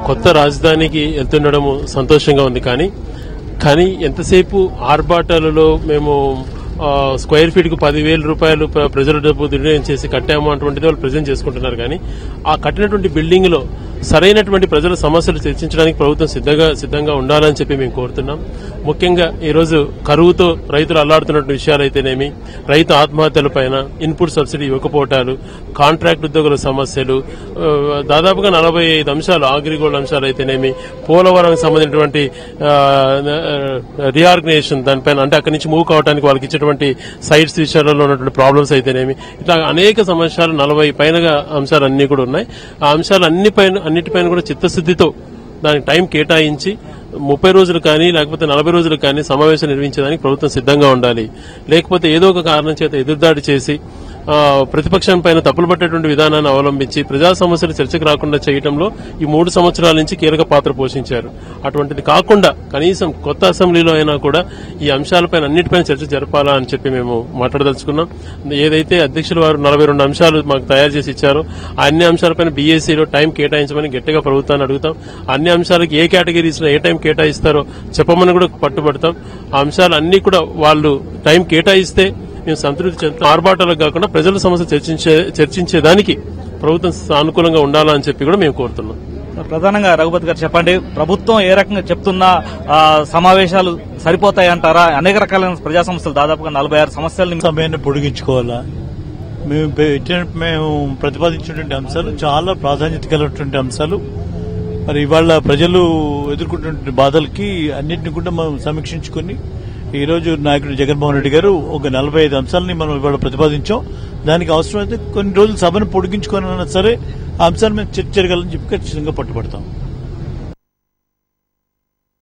కొత్త రాజధానికి వెళ్తుండడం సంతోషంగా ఉంది. కానీ ఎంతసేపు ఆర్భాటాలలో మేము స్క్వేర్ ఫీట్ కు 10,000 రూపాయలు ప్రజల డబ్బు నిర్ణయం చేసి కట్టాము అటువంటిది వాళ్ళు ప్రజెంట్ చేసుకుంటున్నారు. కానీ ఆ కట్టినటువంటి బిల్డింగ్ లో సరైనటువంటి ప్రజల సమస్యలు చర్చించడానికి ప్రభుత్వం సిద్ధంగా ఉండాలని చెప్పి మేము కోరుతున్నాం. ముఖ్యంగా ఈరోజు కరువుతో రైతులు అల్లాడుతున్న విషయాలైతేనేమి, రైతు ఆత్మహత్యలపైన, ఇన్పుట్ సబ్సిడీ ఇవ్వకపోవటాలు, కాంట్రాక్ట్ ఉద్యోగుల సమస్యలు, దాదాపుగా 45 అంశాలు, అగ్రిగోల్డ్ అంశాలు అయితేనేమి, పోలవరం సంబంధించినటువంటి రీఆర్గనైజేషన్ దానిపైన, అంటే అక్కడి నుంచి మూవ్ కావడానికి వాళ్ళకి ఇచ్చేటువంటి సైట్స్ విషయాలలో ఉన్నటువంటి ప్రాబ్లమ్స్ అయితేనేమి, ఇట్లా అనేక సమస్యలు 40 పైనగా అంశాలు అన్ని కూడా ఉన్నాయి. ఆ అంశాలు అన్నిటిపైన కూడా చిత్తశుద్దితో దానికి టైం కేటాయించి 30 రోజులు కానీ లేకపోతే 40 రోజులు కానీ సమావేశం నిర్వహించడానికి ప్రభుత్వం సిద్ధంగా ఉండాలి. లేకపోతే ఏదో ఒక కారణం చేత ఎదురుదాడి చేసి ప్రతిపక్షం పైన తప్పులు పట్టేటువంటి విధానాన్ని అవలంబించి ప్రజా సమస్యలు చర్చకు రాకుండా చేయడంలో ఈ 3 సంవత్సరాల నుంచి కీలక పాత్ర పోషించారు. అటువంటిది కాకుండా కనీసం కొత్త అసెంబ్లీలో అయినా కూడా ఈ అంశాలపైన అన్నిటిపైన చర్చ జరపాలా అని చెప్పి మేము మాట్లాడదలుచుకున్నాం. ఏదైతే అధ్యక్షుల వారు 42 అంశాలు మాకు తయారు చేసి ఇచ్చారో ఆ అన్ని అంశాలపైన బీఎస్సీలో టైం కేటాయించమని గట్టిగా ప్రభుత్వాన్ని అడుగుతాం. అన్ని అంశాలకు ఏ కేటగిరీస్ లో ఏ టైం కేటాయిస్తారో చెప్పమని కూడా పట్టుబడతాం. ఆ అంశాలన్నీ కూడా వాళ్ళు టైం కేటాయిస్తే మేము సంతృప్తి చెందుతాం. ఆర్భాటాలకు కాకుండా ప్రజల సమస్య చర్చించేదానికి ప్రభుత్వం సానుకూలంగా ఉండాలని చెప్పి కూడా మేము కోరుతున్నాం. ప్రధానంగా రఘుపతి గారు చెప్పండి, ప్రభుత్వం ఏ రకంగా చెప్తున్నా సమావేశాలు సరిపోతాయంటారా? అనేక రకాలైన ప్రజా సమస్యలు, దాదాపుగా 46 సమస్యలు సమయాన్ని పొడిగించుకోవాలా, మేము ప్రతిపాదించినటువంటి అంశాలు చాలా ప్రాధాన్యత కలిగినటువంటి అంశాలు. మరి ఇవాళ ప్రజలు ఎదుర్కొంటున్న బాధలకి అన్నింటినీ కూడా మనం సమీక్షించుకుని ఈ రోజు నాయకుడు జగన్మోహన్ రెడ్డి గారు ఒక 45 అంశాలని మనం ఇవాళ ప్రతిపాదించాం. దానికి అవసరమైతే కొన్ని రోజులు సభను పొడిగించుకోనన్నా సరే ఆ అంశాన్ని మేము చర్చ జరగాలని చెప్పి ఖచ్చితంగా పట్టుబడతాం.